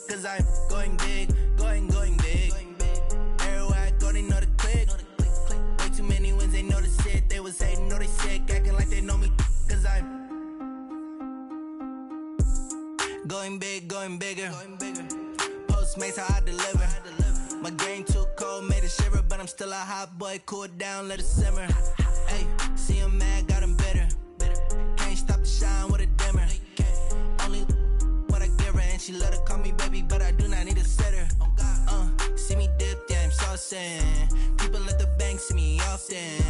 cause I'm going big, going big. Everywhere I go, they know the click. Way too many wins, they know the shit. They was hating, know they sick, acting like they know me, cause I'm going big, going bigger. Postmates how I deliver. My game too cold, made it shiver, but I'm still a hot boy. Cool it down, let it simmer. Hey, see him mad, got him bitter. Can't stop the shine with a dimmer. Only what I give her, and she let her call me baby, but I do not need a sitter. See me dip, yeah, I'm saucing. People at the bank see me often.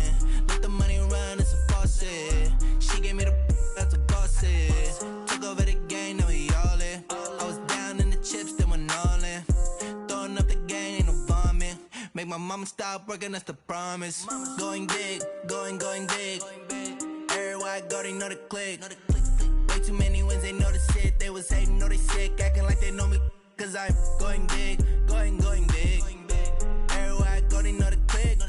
Let the money run, it's a faucet. She gave me the that's a boss it. Took over the game, now we all in. I was down in the chips, then went all in. Throwing up the game, ain't no vomit. Make my mama stop working, that's the promise. Going big, going big. Everywhere I go, they know the click. Way too many wins, they know the shit. They was hating, know they sick, acting like they know me, cause I'm going big, going big. Everywhere I go, they know the click.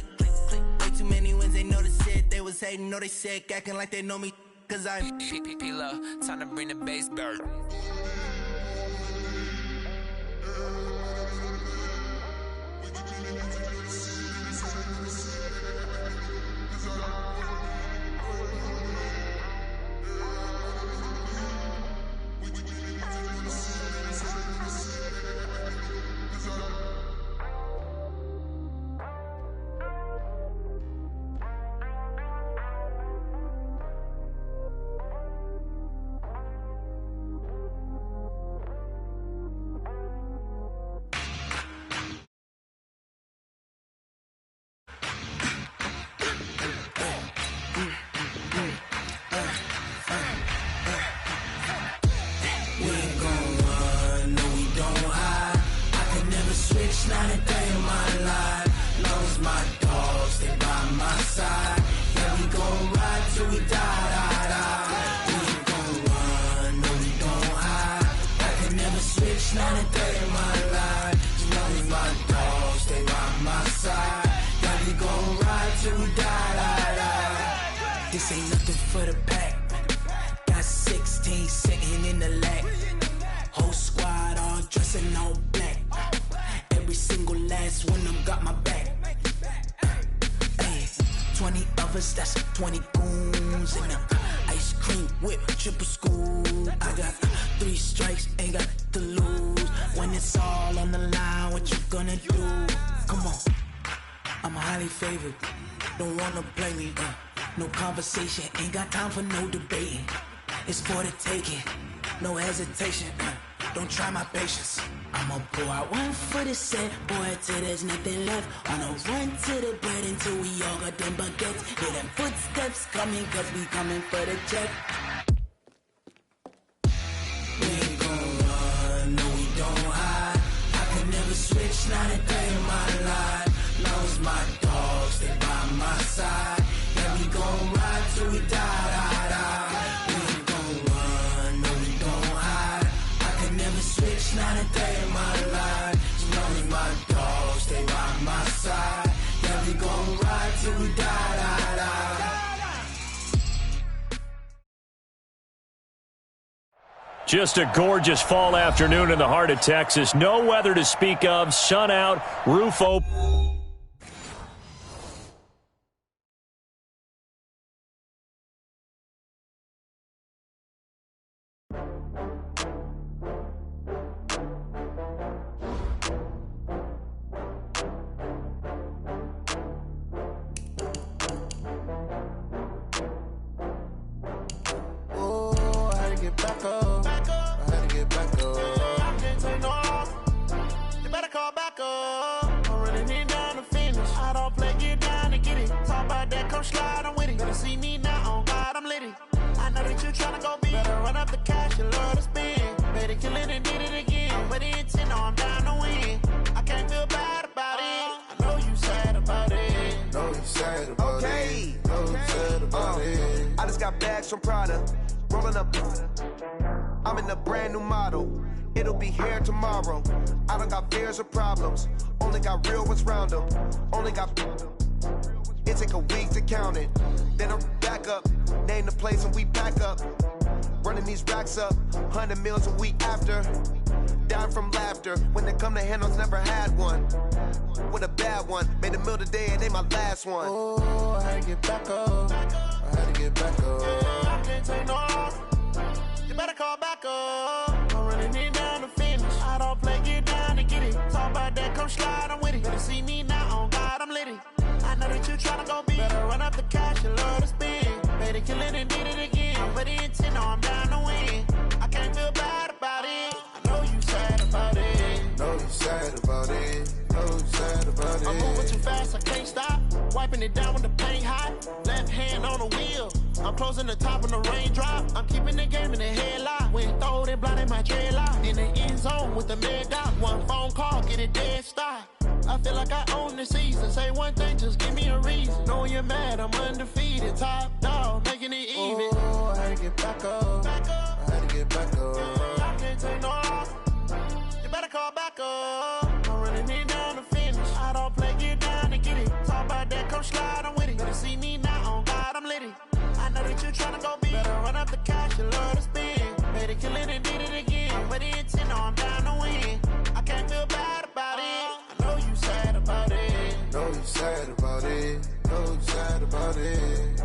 Way too many wins, they know the shit. They was hating, know they sick, acting like they know me, cause I'm P-Lo, time to bring the bass back. Not a day in my life, long as my dogs stay by my side. Yeah, we gon' ride till we die. We ain't gon' run, no we don't hide. I can never switch, not a day in my life. As long as my dogs stay by my side. Yeah, we gon' ride till we die. This ain't nothing for the pack. Got 16 sitting in the lag. Whole squad all dressing all black. Every single last one of them got my back. Ay, 20 of us, that's 20 goons. And ice cream whip, triple scoop. I got 3 strikes, ain't got to lose. When it's all on the line, what you gonna do? Come on, I'm highly favored. Don't wanna play me, no conversation. Ain't got time for no debating. It's for the taking, no hesitation. Don't try my patience. I'ma pour out one for the set, boy, till there's nothing left. On a run to the bread until we all got them baguettes. Hear them footsteps coming, cause we coming for the check. We ain't gon' run, no we don't hide. I can never switch, not a day in my life. Long as my dogs stay by my side. Yeah, we gon' ride till we die. We ain't gon' run, no we don't hide. I can never switch, not a day in my life. As long as my dogs stay by my side. Yeah, we gon' ride till we die. Just a gorgeous fall afternoon in the heart of Texas. No weather to speak of. Sun out, roof open. From Prada, rolling up. I'm in a brand new model. It'll be here tomorrow. I don't got fears or problems. Only got real ones round them. Only got. It take a week to count it. Then I'm back up. Name the place and we pack up. Running these racks up. 100 meals a week after. dying from laughter. When it come to handles, never had one. With a bad one, made a meal today and ain't my last one. Oh, I had to get back up. I had to get back up. I can't take no off. You better call back up. I'm running it down to finish. I don't play, get down to get it. Talk about that, come slide, I'm with it. Better see me now, on God, I'm litty. I know that you tryna go big. Better run up the cash, you love to spend. Better kill it and did it again. But the intent, no, I'm down to win. I can't feel bad about it. I know you sad about it. Know you sad about it. Know you sad about it. I'm moving too fast, I can't stop. Wiping it down with the paint hot. Left hand on the wheel. I'm closing the top of the raindrop. I'm keeping the game in the headlock. When throwed and blinded my dreadlock. In the end zone with the mad dot. One phone call, get it dead stop. I feel like I own the season. Say one thing, just give me a reason. Knowing you're mad, I'm undefeated. Top dog, making it even. Oh, I had to get back up. I had to get back up. I can't take no off. You better call back up. I'm running it down to finish. I don't play, get down to get it. Talk about that, come slide, I'm with it. Better see me now, on God, I'm litty. I know that you tryna go big. Better run up the cash, you love to spend. Better kill it and did it again. But the intent, no, I'm down to win. I can't feel bad about it. I know you sad about it. Know you sad about it. Know you sad about it.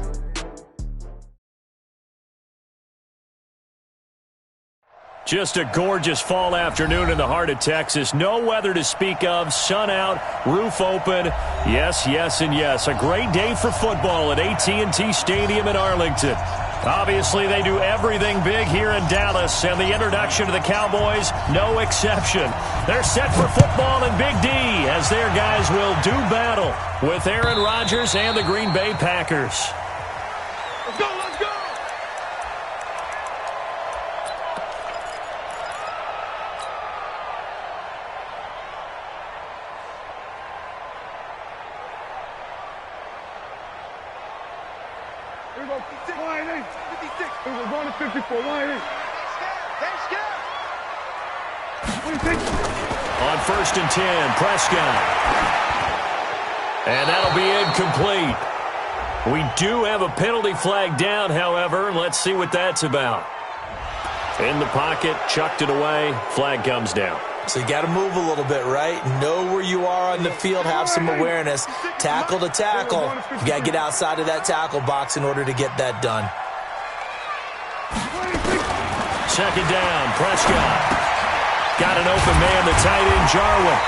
Just a gorgeous fall afternoon in the heart of Texas. No weather to speak of. Sun out, roof open. Yes, yes, and yes. A great day for football at AT&T Stadium in Arlington. Obviously, they do everything big here in Dallas, and the introduction to the Cowboys, no exception. They're set for football in Big D as their guys will do battle with Aaron Rodgers and the Green Bay Packers. Let's go, let's go! Here we go, 56, line 8. 56. Here we go, going to 54, line 8. They're scared. 26. On 1st and 10, Prescott. And that'll be incomplete. We do have a penalty flag down, however. Let's see what that's about. In the pocket, chucked it away. Flag comes down. So you got to move a little bit, right? Know where you are on the field, have some awareness. Tackle to tackle. You got to get outside of that tackle box in order to get that done. Second down, Prescott. Got an open man, the tight end, Jarwin.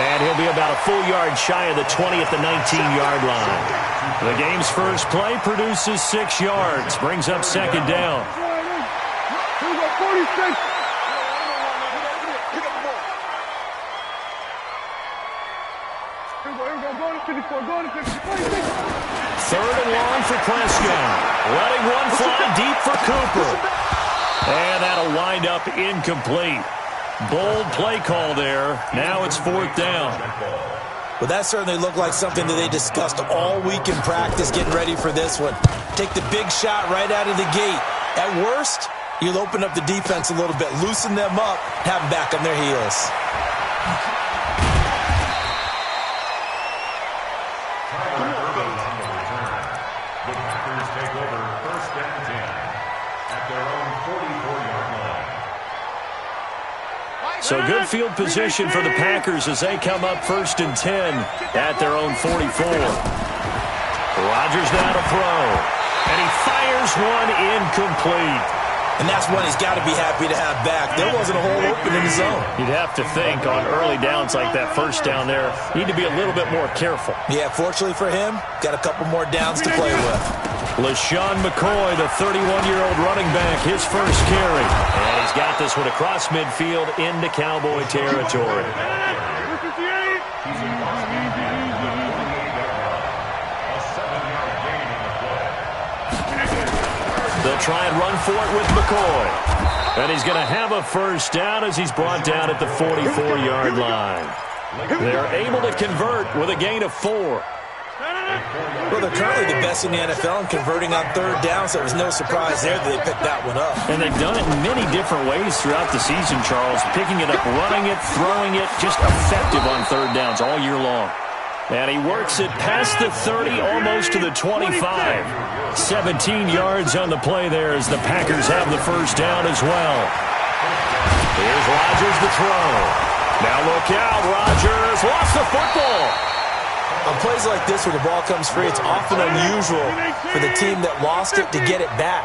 And he'll be about a full yard shy of the 20 at the 19-yard line. The game's first play produces 6 yards. Brings up second down. Here we go, 46. Going to 54, going to 56. Third and long for Prescott. Letting one fly deep for Cooper. And that'll wind up incomplete. Bold play call there. Now it's 4th down. Well, that certainly looked like something that they discussed all week in practice getting ready for this one. Take the big shot right out of the gate. At worst, you'll open up the defense a little bit, loosen them up, have them back on their heels. So good field position for the Packers as they come up 1st and 10 at their own 44. Rodgers now to throw. And he fires one incomplete. And that's one he's got to be happy to have back. There wasn't a hole open in the zone. You'd have to think on early downs like that first down there, need to be a little bit more careful. Yeah, fortunately for him, got a couple more downs to play with. LaShawn McCoy, the 31-year-old running back, his first carry. And he's got this one across midfield into Cowboy territory. They'll try and run for it with McCoy. And he's going to have a first down as he's brought down at the 44-yard line. They're able to convert with a gain of 4. Well, they're currently the best in the NFL in converting on third down, so it was no surprise there that they picked that one up. And they've done it in many different ways throughout the season, Charles. Picking it up, running it, throwing it, just effective on third downs all year long. And he works it past the 30, almost to the 25. 17 yards on the play there as the Packers have the first down as well. Here's Rodgers to throw. Now look out, Rodgers lost the football. On plays like this where the ball comes free, it's often unusual for the team that lost it to get it back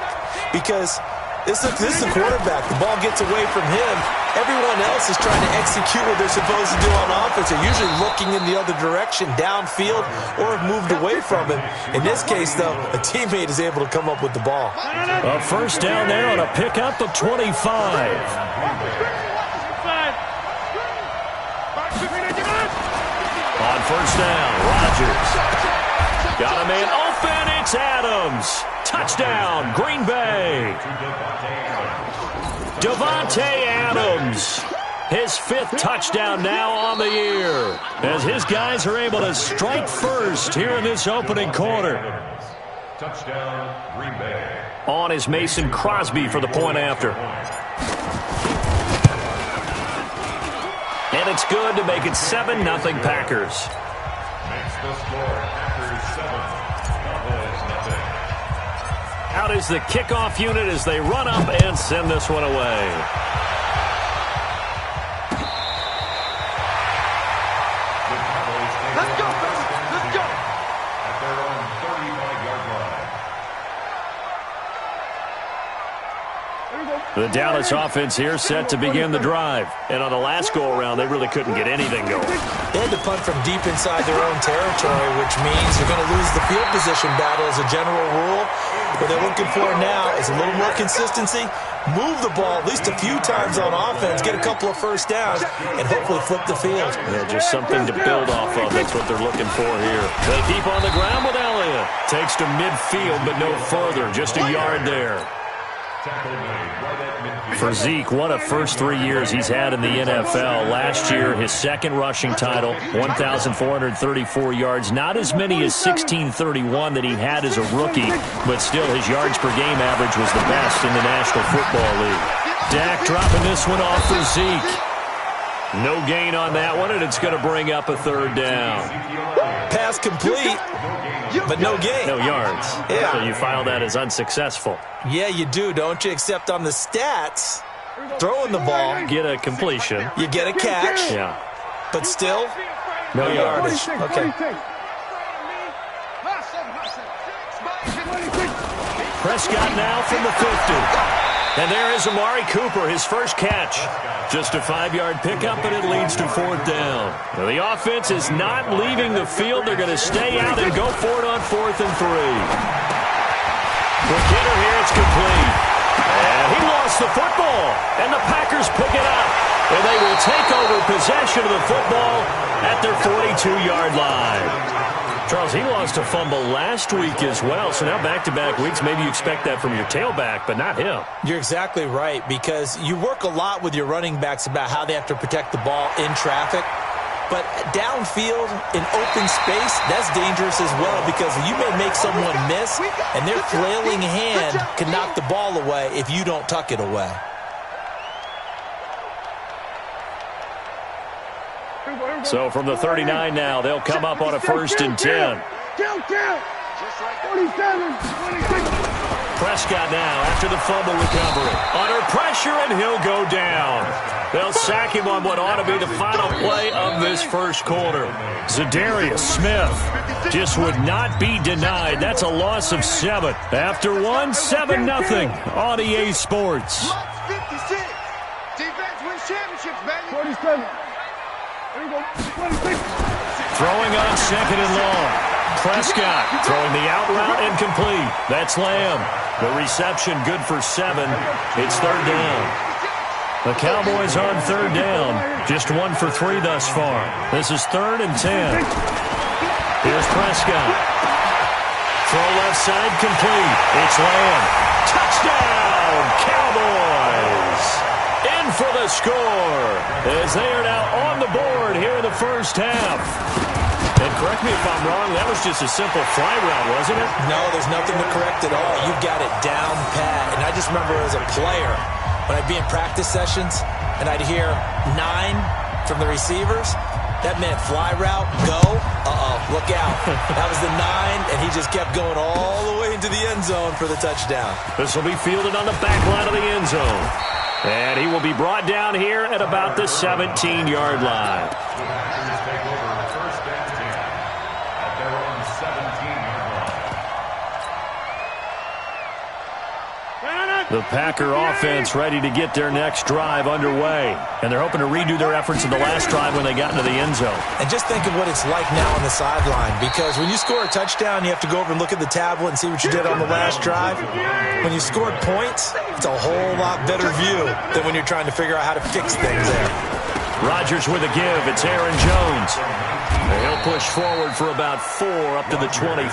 because this is the quarterback. The ball gets away from him. Everyone else is trying to execute what they're supposed to do on offense. They're usually looking in the other direction, downfield, or have moved away from him. In this case, though, a teammate is able to come up with the ball. A first down there on a pickup of 25. On first down, Rodgers. Got a man open, it's Adams. Touchdown, Green Bay. Davante Adams. His 5th touchdown now on the year. As his guys are able to strike first here in this opening quarter. Touchdown, Green Bay. On is Mason Crosby for the point after. And it's good to make it 7-0 Packers. Makes the score Packers 7, Cowboys 0. Out is the kickoff unit as they run up and send this one away. Let's go, let's go. At their own 35-yard line. The Dallas offense here set to begin the drive. And on the last go-around, they really couldn't get anything going. They had to punt from deep inside their own territory, which means you're going to lose the field position battle as a general rule. What they're looking for now is a little more consistency, move the ball at least a few times on offense, get a couple of first downs, and hopefully flip the field. Yeah, just something to build off of. That's what they're looking for here. They keep on the ground with Elliott. Takes to midfield, but no further. Just a yard there. For Zeke, what a first 3 years he's had in the NFL. Last year, his second rushing title, 1,434 yards. Not as many as 1,631 that he had as a rookie, but still his yards per game average was the best in the National Football League. Dak dropping this one off for Zeke. No gain on that one, and it's going to bring up a third down. Pass complete, but no gain. No yards. Yeah. So you file that as unsuccessful. Yeah, you do, don't you? Except on the stats, throwing the ball, Get a completion. you get a catch, Yeah. but still, No yardage. Okay. Prescott now from the 50. And there is Amari Cooper, his first catch. Just a 5-yard pickup, but it leads to 4th down. Now, the offense is not leaving the field. They're going to stay out and go for it on 4th and 3. Quick hitter here, it's complete. And he lost the football. And the Packers pick it up. And they will take over possession of the football at their 42-yard line. Charles, he lost a fumble last week as well, so now back-to-back weeks, maybe you expect that from your tailback, but not him. You're exactly right, because you work a lot with your running backs about how they have to protect the ball in traffic, but downfield, in open space, that's dangerous as well, because you may make someone miss, and their flailing hand can knock the ball away if you don't tuck it away. So from the 39 now, they'll come up on a 1st and 10. Prescott now after the fumble recovery. Under pressure, and he'll go down. They'll sack him on what ought to be the final play of this first quarter. Za'Darius Smith just would not be denied. That's a loss of 7. After 1, 7-0 on EA Sports. 56. Defense wins championships, baby. 47. Throwing on 2nd and long. Prescott throwing the out route and complete. That's Lamb. The reception good for 7. It's 3rd down. The Cowboys on 3rd down. Just 1 for 3 thus far. This is 3rd and 10. Here's Prescott. Throw left side complete. It's Lamb. Touchdown, Cowboys. In for the score as they are now on the board here in the first half. And correct me if I'm wrong, that was just a simple fly route, wasn't it? No, there's nothing to correct at all. You've got it down pat. And I just remember as a player, when I'd be in practice sessions and I'd hear 9 from the receivers, that meant fly route, go, look out. That was the 9, and he just kept going all the way into the end zone for the touchdown. This will be fielded on the back line of the end zone. And he will be brought down here at about the 17-yard line. The Packers take over first and 10 at their own 17-yard line. The Packer offense ready to get their next drive underway. And they're hoping to redo their efforts in the last drive when they got into the end zone. And just think of what it's like now on the sideline, because when you score a touchdown, you have to go over and look at the tablet and see what you did on the last drive. When you scored points, it's a whole lot better view than when you're trying to figure out how to fix things there. Rodgers with a give. It's Aaron Jones. And he'll push forward for about 4 up to the 23.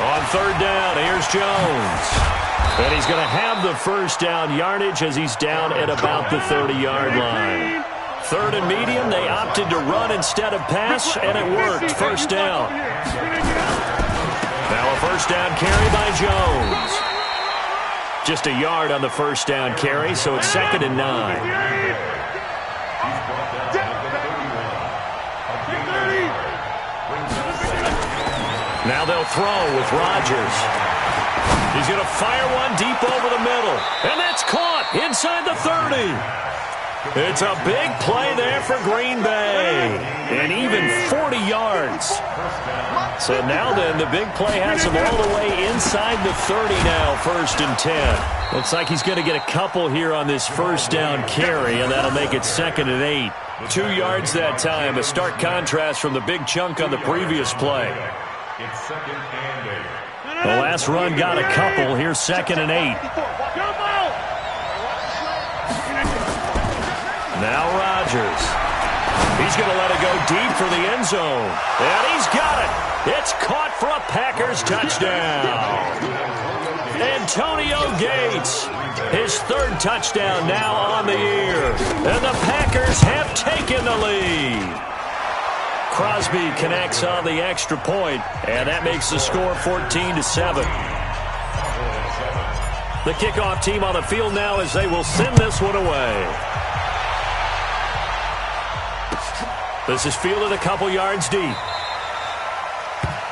On third down, here's Jones. And he's going to have the first down yardage as he's down at about the 30-yard line. Third and medium, they opted to run instead of pass, and it worked. First down. Now a first down carry by Jones. Just a yard on the first down carry, so it's 2nd and 9. Now they'll throw with Rodgers. He's going to fire one deep over the middle. And that's caught inside the 30. It's a big play there for Green Bay. And even 40 yards. So now then, the big play has him all the way inside the 30 now, 1st and 10. Looks like he's going to get a couple here on this first down carry, and that'll make it 2nd and 8. 2 yards that time, a stark contrast from the big chunk on the previous play. It's 2nd and 8. The last run got a couple. Here's 2nd and 8. Now Rodgers. He's going to let it go deep for the end zone. And he's got it. It's caught for a Packers touchdown. Antonio Gates, his 3rd touchdown now on the year. And the Packers have taken the lead. Crosby connects on the extra point, and that makes the score 14-7. The kickoff team on the field now as they will send this one away. This is fielded a couple yards deep.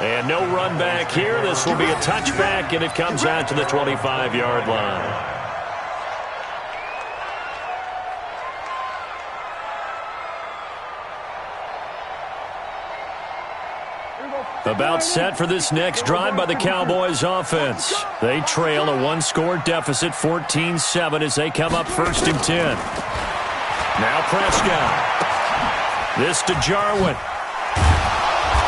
And no run back here. This will be a touchback, and it comes out to the 25-yard line. About set for this next drive by the Cowboys offense. They trail a 1-score deficit, 14-7, as they come up 1st and 10. Now Prescott. This to Jarwin.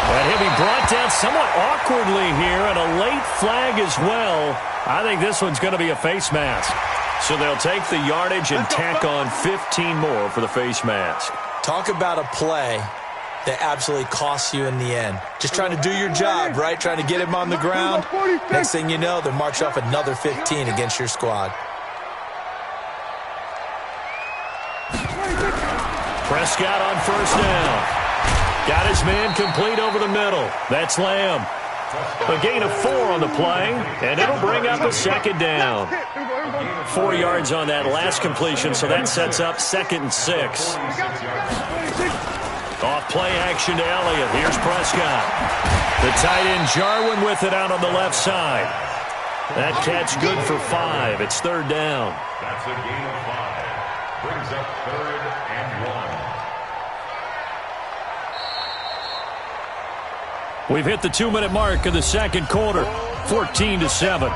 And he'll be brought down somewhat awkwardly here, and a late flag as well. I think this one's going to be a face mask. So they'll take the yardage and tack on 15 more for the face mask. Talk about a play that absolutely costs you in the end. Just trying to do your job, right? Trying to get him on the ground. Next thing you know, they'll march off another 15 against your squad. Prescott on first down. Got his man complete over the middle. That's Lamb. A gain of 4 on the play, and it'll bring up a 2nd down. 4 yards on that last completion, so that sets up 2nd and 6. Off play action to Elliott. Here's Prescott. The tight end Jarwin with it out on the left side. That catch good for 5. It's 3rd down. That's a gain of 5. Brings up 3rd and 1. We've hit the 2-minute mark of the 2nd quarter. 14-7.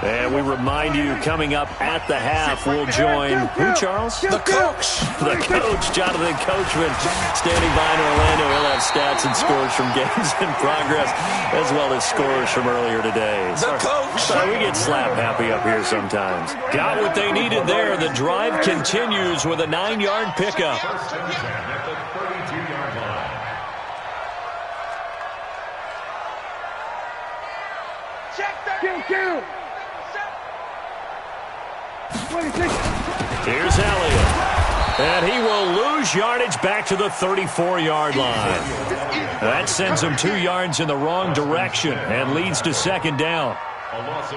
And we remind you, coming up at the half, we'll join who, Charles? The coach. The coach, Jonathan Coachman, standing by in Orlando. He'll have stats and scores from games in progress, as well as scores from earlier today. The coach. We get slap happy up here sometimes. Got what they needed there. The drive continues with a 9-yard pickup. 1st and 10 at the 32-yard line. Kill. Here's Elliott. And he will lose yardage back to the 34-yard line. That sends him 2 yards in the wrong direction and leads to 2nd down.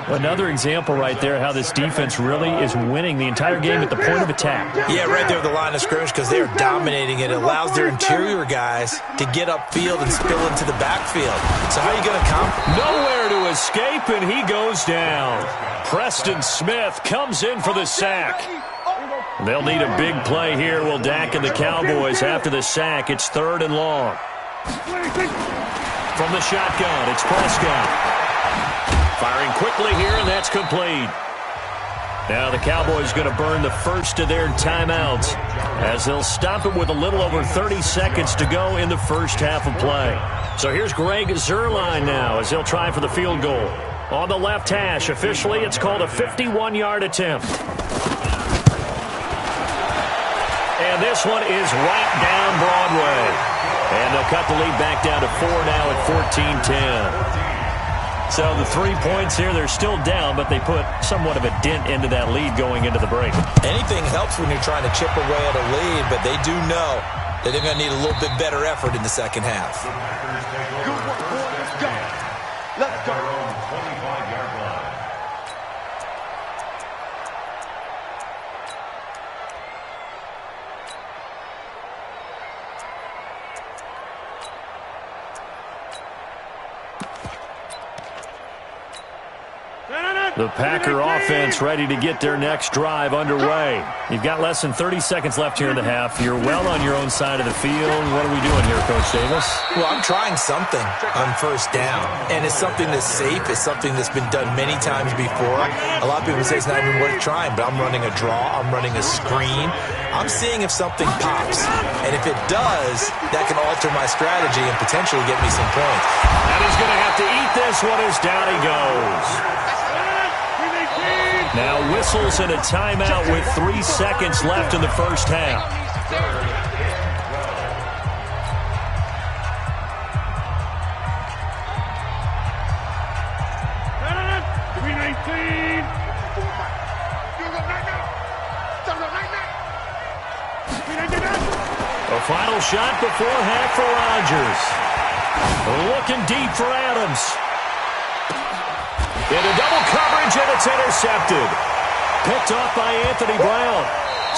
Another example right there how this defense really is winning the entire game at the point of attack. Yeah, right there at the line of scrimmage because they are dominating it. It allows their interior guys to get upfield and spill into the backfield. So how are you going to combat? Nowhere to escape, and he goes down. Preston Smith comes in for the sack. They'll need a big play here. Will Dak and the Cowboys after the sack. It's 3rd and long. From the shotgun, it's Prescott. Firing quickly here, and that's complete. Now the Cowboys going to burn the first of their timeouts as they'll stop it with a little over 30 seconds to go in the first half of play. So here's Greg Zuerlein now as he'll try for the field goal. On the left hash, officially it's called a 51-yard attempt. And this one is right down Broadway. And they'll cut the lead back down to 4 now at 14-10. So the 3 points here, they're still down, but they put somewhat of a dent into that lead going into the break. Anything helps when you're trying to chip away at a lead, but they do know that they're going to need a little bit better effort in the second half. Good work, boy. Let's go. Let's go. 25-yard line. The Packer offense ready to get their next drive underway. You've got less than 30 seconds left here in the half. You're well on your own side of the field. What are we doing here, Coach Davis? Well, I'm trying something on first down, and it's something that's safe. It's something that's been done many times before. A lot of people say it's not even worth trying, but I'm running a draw. I'm running a screen. I'm seeing if something pops, and if it does, that can alter my strategy and potentially get me some points. And he's going to have to eat this one as down he goes. Now whistles and a timeout with 3 seconds left in the first half. A final shot before half for Rodgers. Looking deep for Adams. Into double coverage, and it's intercepted. Picked off by Anthony Brown.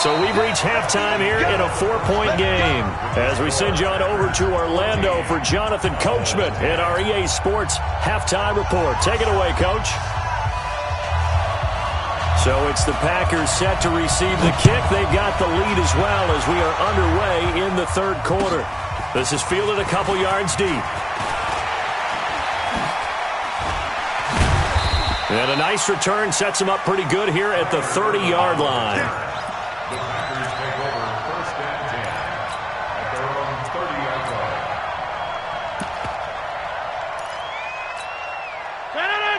So we've reached halftime here in a 4-point game. As we send you on over to Orlando for Jonathan Coachman in our EA Sports Halftime Report. Take it away, Coach. So it's the Packers set to receive the kick. They've got the lead as well as we are underway in the third quarter. This is fielded a couple yards deep. And a nice return sets him up pretty good here at the 30-yard line. The Packers take over 1st and 10 at their own 30-yard line.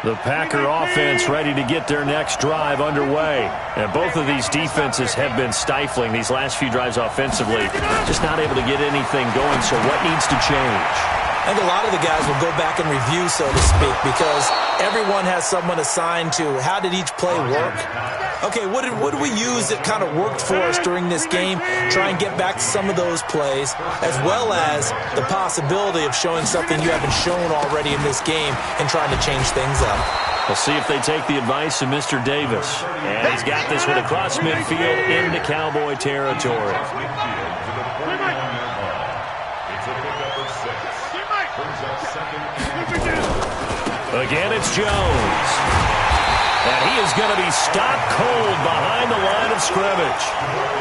The Packer offense ready to get their next drive underway. And both of these defenses have been stifling these last few drives offensively. Just not able to get anything going, so what needs to change? I think a lot of the guys will go back and review, so to speak, because everyone has someone assigned to how did each play work. Okay, what did we use that kind of worked for us during this game? Try and get back to some of those plays, as well as the possibility of showing something you haven't shown already in this game and trying to change things up. We'll see if they take the advice of Mr. Davis. And he's got this one across midfield into Cowboy territory. Again, it's Jones. And he is going to be stopped cold behind the line of scrimmage.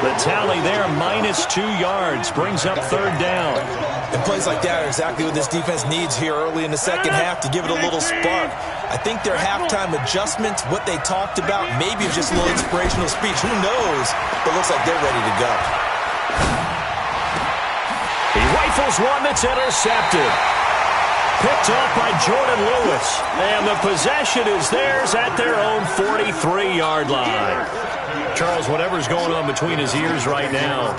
The tally there, -2 yards, brings up 3rd down. And plays like that are exactly what this defense needs here early in the second half to give it a little spark. I think their halftime adjustments, what they talked about, maybe it was just a little inspirational speech. Who knows? But it looks like they're ready to go. He rifles one that's intercepted. Picked off by Jordan Lewis. And the possession is theirs at their own 43-yard line. Charles, whatever's going on between his ears right now,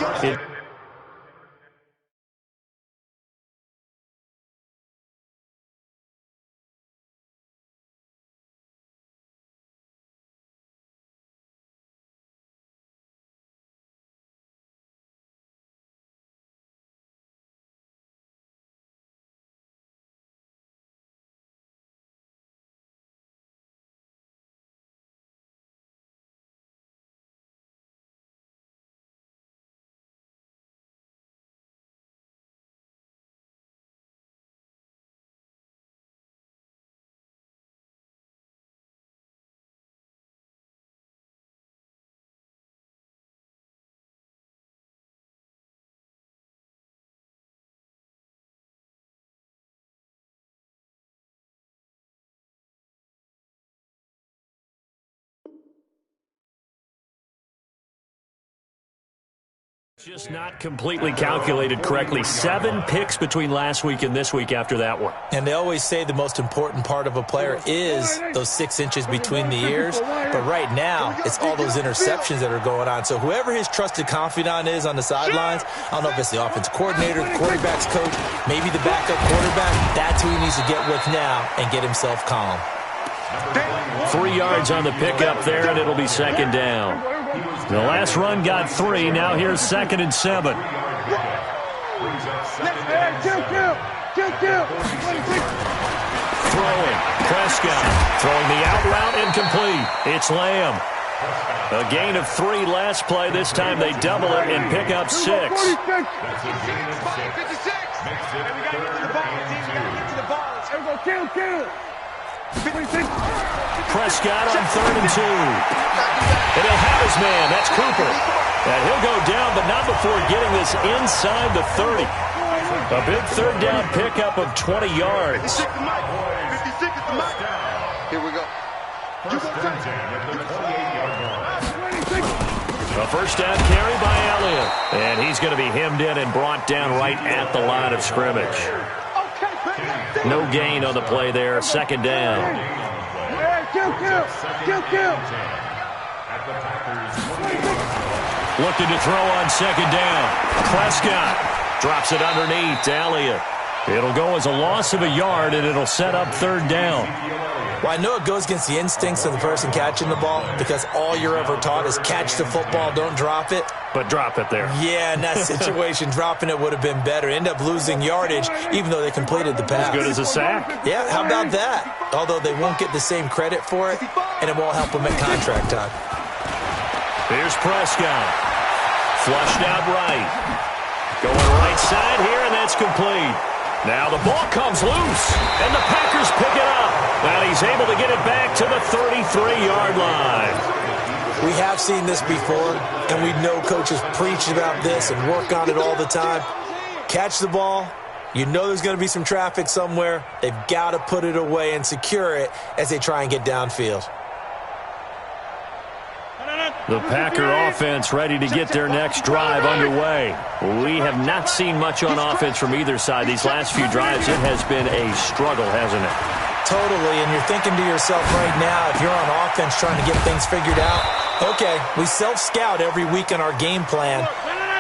Just not completely calculated correctly. 7 picks between last week and this week after that one. And they always say the most important part of a player is those 6 inches between the ears. But right now, it's all those interceptions that are going on. So whoever his trusted confidant is on the sidelines, I don't know if it's the offense coordinator, the quarterback's coach, maybe the backup quarterback, that's who he needs to get with now and get himself calm. 3 yards on the pickup there, and it'll be second down. The last run got 3. Now here's 2nd and 7. Throwing. Prescott throwing the out route incomplete. It's Lamb. A gain of 3 last play. This time they double it and pick up 6. Prescott on 3rd and 2. And he'll have his man. That's Cooper. And he'll go down, but not before getting this inside the 30. A big 3rd down pickup of 20 yards. 56 is the mark. Here we go. A first down carry by Elliott. And he's going to be hemmed in and brought down right at the line of scrimmage. No gain on the play there. 2nd down. Looking to throw on 2nd down. Prescott drops it underneath to Elliott. It'll go as a loss of a yard, and it'll set up 3rd down. Well, I know it goes against the instincts of the person catching the ball because all you're ever taught is catch the football, don't drop it. But drop it there. Yeah, in that situation, dropping it would have been better. End up losing yardage, even though they completed the pass. As good as a sack. Yeah, how about that? Although they won't get the same credit for it, and it won't help them at contract time. Here's Prescott. Flushed out right. Going right side here, and that's complete. Now the ball comes loose, and the Packers pick it up. And he's able to get it back to the 33-yard line. We have seen this before, and we know coaches preach about this and work on it all the time. Catch the ball. You know there's going to be some traffic somewhere. They've got to put it away and secure it as they try and get downfield. The Packer offense ready to get their next drive underway. We have not seen much on offense from either side. These last few drives, it has been a struggle, hasn't it? Totally, and you're thinking to yourself right now, if you're on offense trying to get things figured out, okay, we self-scout every week in our game plan.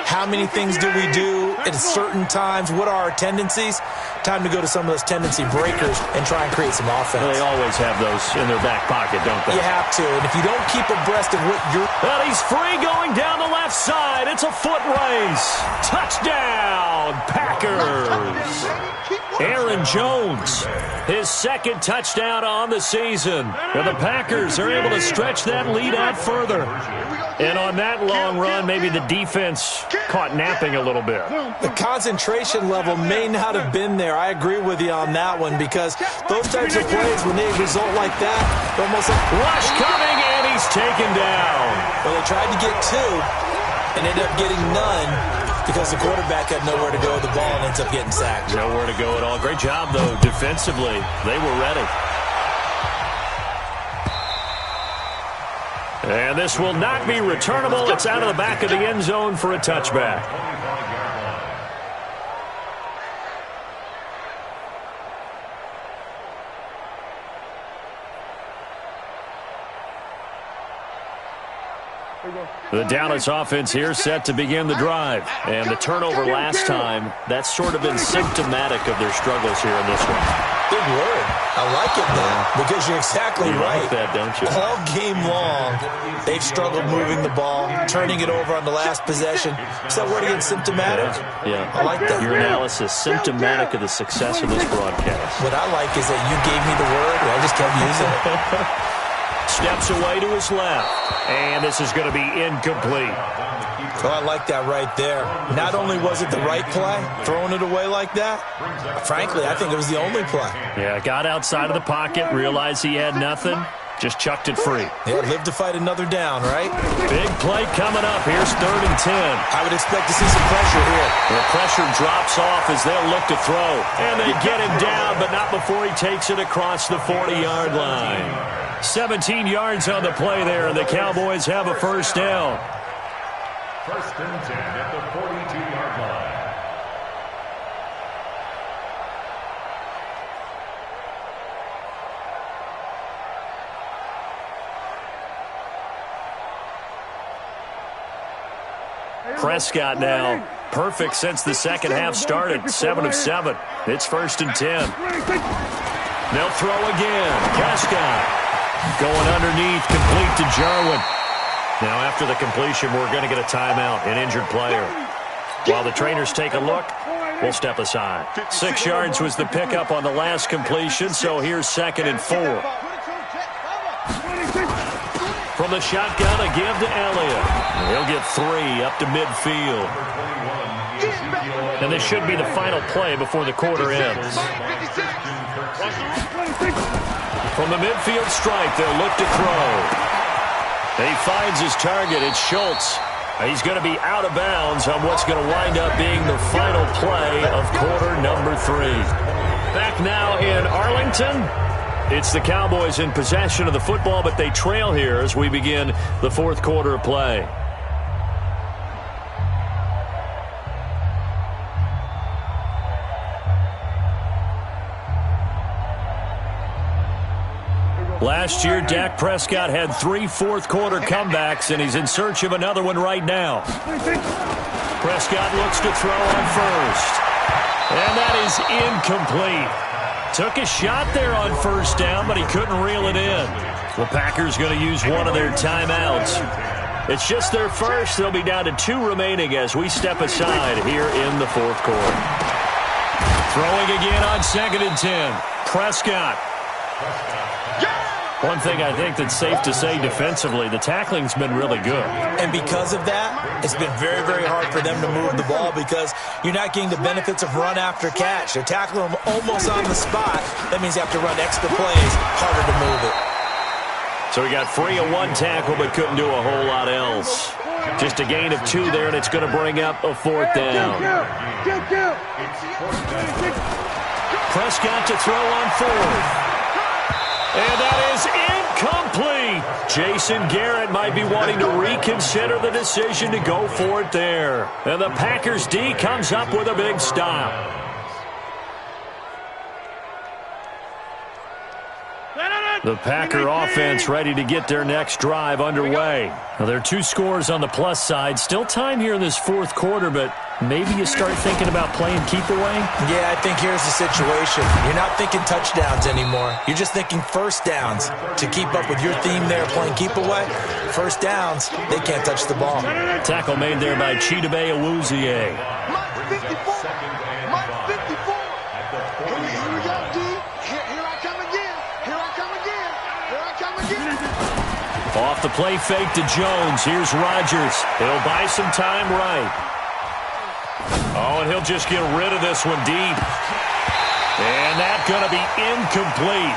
How many things do we do at certain times? What are our tendencies? Time to go to some of those tendency breakers and try and create some offense. They always have those in their back pocket, don't they? You have to, and if you don't keep abreast of what you're... Well, he's free going down the left side. It's a foot race. Touchdown, Packers. Aaron Jones, his 2nd touchdown on the season. And the Packers are able to stretch that lead out further. And on that long run, maybe the defense caught napping a little bit. The concentration level may not have been there. I agree with you on that one because those types of plays, when they result like that, they're almost like... Rush coming, and he's taken down. Well, they tried to get 2 and ended up getting none because the quarterback had nowhere to go with the ball and ends up getting sacked. Nowhere to go at all. Great job, though, defensively. They were ready. And this will not be returnable. It's out of the back of the end zone for a touchback. The Dallas offense here set to begin the drive. And the turnover last time, that's sort of been symptomatic of their struggles here in this one. Big word. I like it, though, because you're exactly right. Like that, don't you? All game long, they've struggled moving the ball, turning it over on the last possession. Is that word again, symptomatic? Yeah. I like that. Your analysis, symptomatic of the success of this broadcast. What I like is that you gave me the word, and I just kept using it. Steps away to his left. And this is going to be incomplete. Oh, I like that right there. Not only was it the right play, throwing it away like that, frankly, I think it was the only play. Yeah, got outside of the pocket, realized he had nothing, just chucked it free. Yeah, live to fight another down, right? Big play coming up. Here's 3rd and 10. I would expect to see some pressure here. The pressure drops off as they'll look to throw. And they get him down, but not before he takes it across the 40-yard line. 17 yards on the play there, and the Cowboys have a first down. First and 10 at the 42-yard line. Prescott now, perfect since the second half started, 7 of 7. It's first and 10. They'll throw again. Prescott going underneath, complete to Jarwin. Now after the completion, we're going to get a timeout, an injured player. While the trainers take a look, we'll step aside. 6 yards was the pickup on the last completion, so here's 2nd and 4. From the shotgun, a give to Elliott. He'll get 3 up to midfield. And this should be the final play before the quarter ends. From the midfield stripe, they'll look to throw. He finds his target. It's Schultz. He's going to be out of bounds on what's going to wind up being the final play of quarter number 3. Back now in Arlington. It's the Cowboys in possession of the football, but they trail here as we begin the fourth quarter of play. Last year, Dak Prescott had 3 fourth-quarter comebacks, and he's in search of another one right now. Prescott looks to throw on first, and that is incomplete. Took a shot there on first down, but he couldn't reel it in. The Packers going to use one of their timeouts. It's just their first. They'll be down to 2 remaining as we step aside here in the fourth quarter. Throwing again on 2nd and 10. Prescott. One thing I think that's safe to say defensively, the tackling's been really good. And because of that, it's been very, very hard for them to move the ball because you're not getting the benefits of run after catch. They're tackling them almost on the spot. That means you have to run extra plays, harder to move it. So he got free of 1 tackle but couldn't do a whole lot else. Just a gain of 2 there, and it's going to bring up a 4th down. Prescott to throw on 4th. And that is incomplete. Jason Garrett might be wanting to reconsider the decision to go for it there. And the Packers D comes up with a big stop. The Packer offense ready to get their next drive underway. Now, there are 2 scores on the plus side. Still time here in this fourth quarter, but maybe you start thinking about playing keep away? Yeah, I think here's the situation. You're not thinking touchdowns anymore. You're just thinking first downs. To keep up with your theme there, playing keep away, first downs, they can't touch the ball. Tackle made there by Chidobe Awuzie. Off the play fake to Jones. Here's Rodgers. He'll buy some time right. Oh, and he'll just get rid of this one deep. And that's going to be incomplete.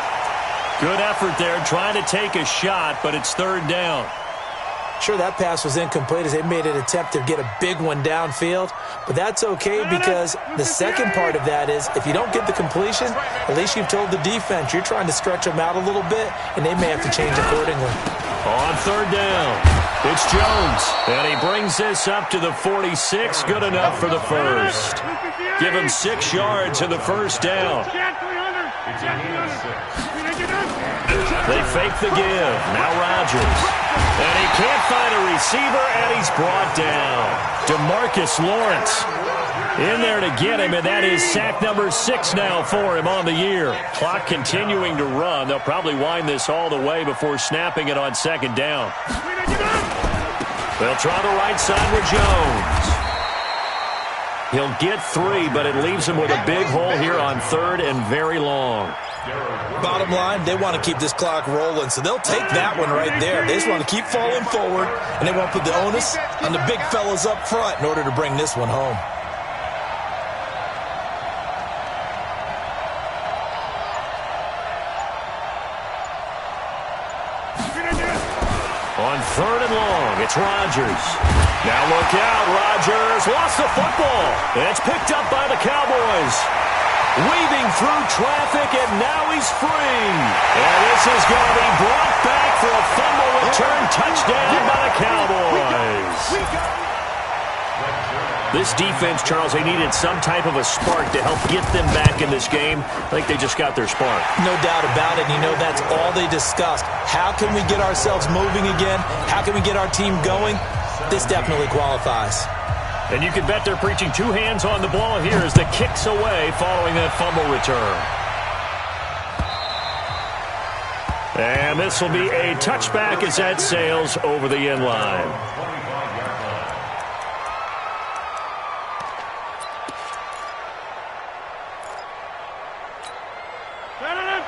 Good effort there trying to take a shot, but it's 3rd down. Sure, that pass was incomplete as they made an attempt to get a big one downfield, but that's okay because the second part of that is if you don't get the completion, at least you've told the defense you're trying to stretch them out a little bit, and they may have to change accordingly. On 3rd down, it's Jones, and he brings this up to the 46, good enough for the first. Give him 6 yards in the first down. They fake the give. Now Rodgers. And he can't find a receiver, and he's brought down. DeMarcus Lawrence in there to get him, and that is sack number 6 now for him on the year. Clock continuing to run. They'll probably wind this all the way before snapping it on 2nd down. They'll try the right side with Jones. He'll get 3, but it leaves him with a big hole here on 3rd and very long. Bottom line, they want to keep this clock rolling, so they'll take that one right there. They just want to keep falling forward, and they want to put the onus on the big fellas up front in order to bring this one home. On 3rd and long, it's Rodgers. Now look out, Rodgers lost the football. It's picked up by the Cowboys. Weaving through traffic, and now he's free. And this is going to be brought back for a fumble return touchdown by the Cowboys. This defense, Charles, they needed some type of a spark to help get them back in this game. I think they just got their spark. No doubt about it. You know, that's all they discussed. How can we get ourselves moving again? How can we get our team going? This definitely qualifies. And you can bet they're preaching two hands on the ball here as the kick's away following that fumble return. And this will be a touchback as that sails over the end line.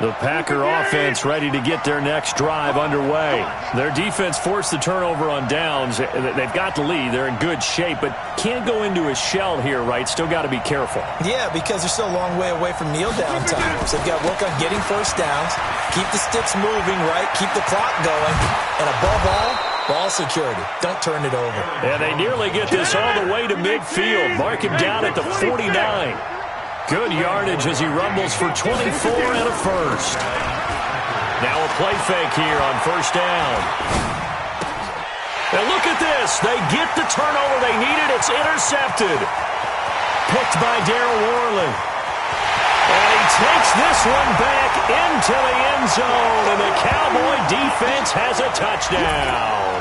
The Packer offense ready to get their next drive underway. Their defense forced the turnover on downs. They've got the lead. They're in good shape, but can't go into a shell here, right? Still got to be careful. Yeah, because they're still a long way away from kneel down time. So they've got to work on getting first downs, keep the sticks moving, right? Keep the clock going. And above all, ball security. Don't turn it over. And they nearly get this all the way to midfield. Mark him down at the 49. Good yardage as he rumbles for 24 and a first. Now a play fake here on first down. And look at this. They get the turnover they needed. It's intercepted. Picked by Darryl Worley. And he takes this one back into the end zone. And the Cowboy defense has a touchdown.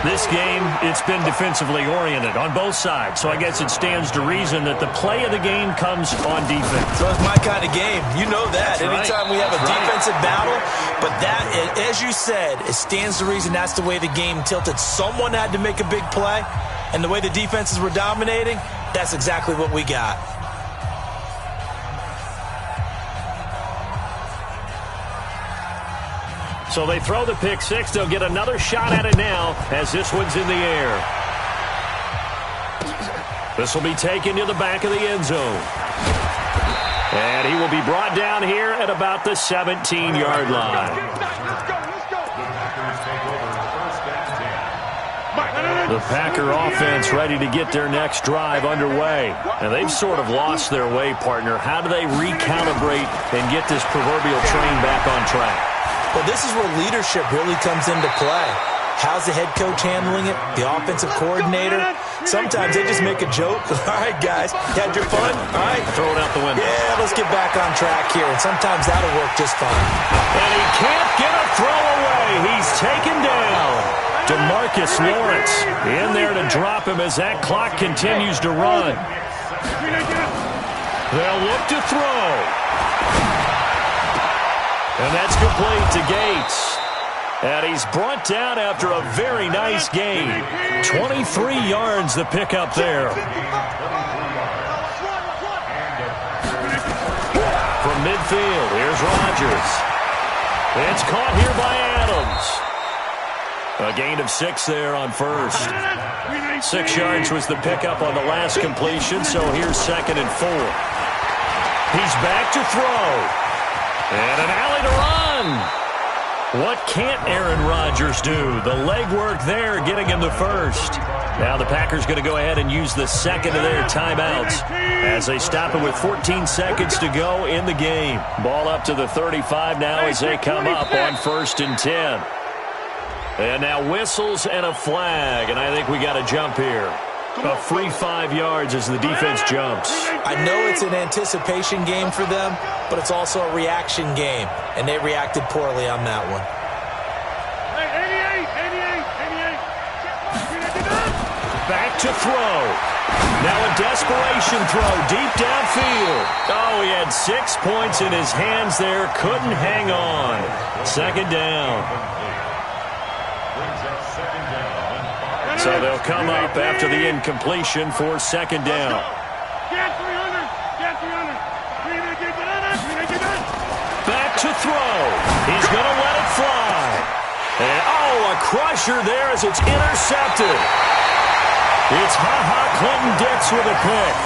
This game, it's been defensively oriented on both sides, so I guess it stands to reason that the play of the game comes on defense. So it's my kind of game. You know that. Anytime we have a defensive battle, but that, as you said, it stands to reason that's the way the game tilted. Someone had to make a big play, and the way the defenses were dominating, that's exactly what we got. So they throw the pick six. They'll get another shot at it now as this one's in the air. This will be taken to the back of the end zone. And he will be brought down here at about the 17-yard line. The Packer offense ready to get their next drive underway. And they've sort of lost their way, partner. How do they recalibrate and get this proverbial train back on track? Well, this is where leadership really comes into play. How's the head coach handling it? The offensive coordinator? Sometimes they just make a joke. All right, guys, had your fun? All right. Throw it out the window. Yeah, let's get back on track here. And sometimes that'll work just fine. And he can't get a throw away. He's taken down. DeMarcus Lawrence in there to drop him as that clock continues to run. They'll look to throw. And that's complete to Gates. And he's brought down after a very nice gain. 23 yards the pickup there. From midfield, here's Rodgers. It's caught here by Adams. A gain of 6 there on first. 6 yards was the pickup on the last completion, so here's 2nd and 4. He's back to throw. And an alley to run. What can't Aaron Rodgers do? The legwork there getting him the first. Now the Packers going to go ahead and use the second of their timeouts as they stop it with 14 seconds to go in the game. Ball up to the 35 now as they come up on 1st and 10. And now whistles and a flag, and I think we got a jump here. A free 5 yards as the defense jumps. I know it's an anticipation game for them, but it's also a reaction game, and they reacted poorly on that one. Back to throw. Now a desperation throw deep downfield. Oh, he had 6 points in his hands there. Couldn't hang on. 2nd down. So they'll come up after the incompletion for 2nd down. Back to throw. He's going to let it fly. And, oh, a crusher there as it's intercepted. It's Ha-Ha Clinton-Dix with a pick.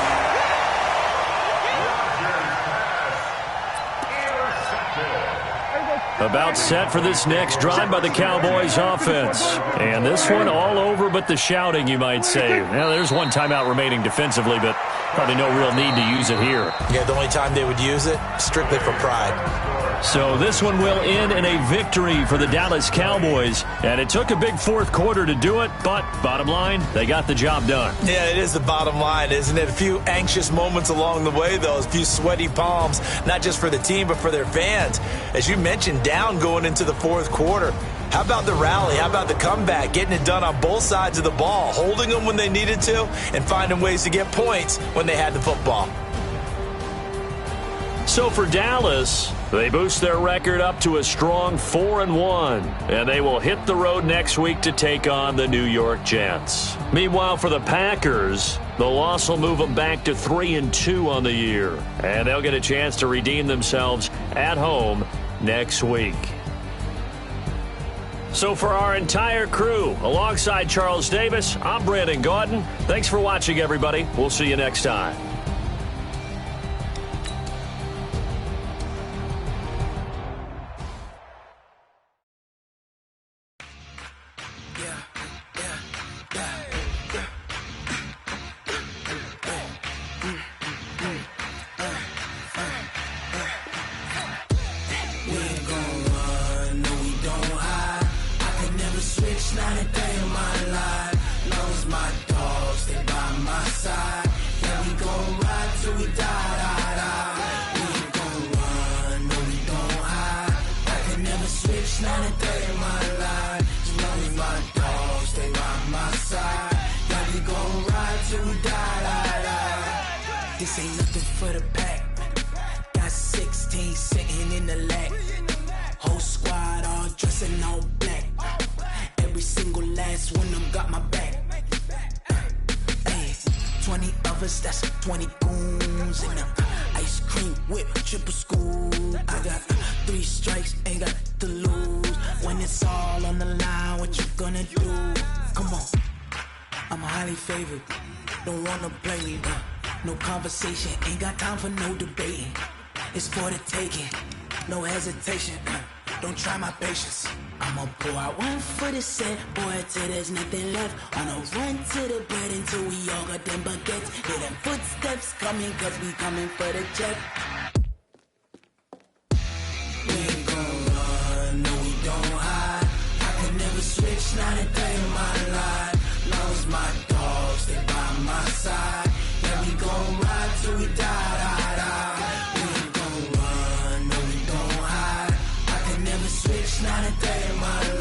About set for this next drive by the Cowboys offense. And this one all over but the shouting, you might say. Now, there's one timeout remaining defensively, but probably no real need to use it here. Yeah, the only time they would use it, strictly for pride. So this one will end in a victory for the Dallas Cowboys. And it took a big fourth quarter to do it, but bottom line, they got the job done. Yeah, it is the bottom line, isn't it? A few anxious moments along the way, though. A few sweaty palms, not just for the team, but for their fans. As you mentioned, down going into the fourth quarter. How about the rally? How about the comeback? Getting it done on both sides of the ball, holding them when they needed to, and finding ways to get points when they had the football. So for Dallas, they boost their record up to a strong 4-1, and they will hit the road next week to take on the New York Jets. Meanwhile, for the Packers, the loss will move them back to 3-2 on the year, and they'll get a chance to redeem themselves at home next week. So for our entire crew, alongside Charles Davis, I'm Brandon Gaudin. Thanks for watching, everybody. We'll see you next time. Not a day in my life. Knows my dogs, stay by my side. Yeah, we gon' ride till we die. We ain't gon' run, no, we don't hide. I can never switch, not a day in my life. As long as my dogs stay by my side. Yeah, we gon' ride till we die. This ain't nothing for the pack. Got 16 sitting in the lag. Whole squad all dressing all black. Every single last one of them got my back. Hey, 20 of us, that's 20 goons in them. Ice cream whip, triple scoop. I got 3 strikes, ain't got to lose. When it's all on the line, what you gonna do? Come on, I'm highly favored. Don't wanna play me, no conversation. Ain't got time for no debating. It's for the taking, no hesitation. Don't try my patience. I'ma pour out one for the set, boy, till there's nothing left. On a run to the bread until we all got them baguettes. Hear them footsteps coming, cause we coming for the jet. We ain't gon' run, no, we don't hide. I can never switch, not a day in my life. Long as my dogs stay by my side. Yeah, we gon' ride till we die. We ain't gon' run, no, we don't hide. I can never switch, not a day in my life.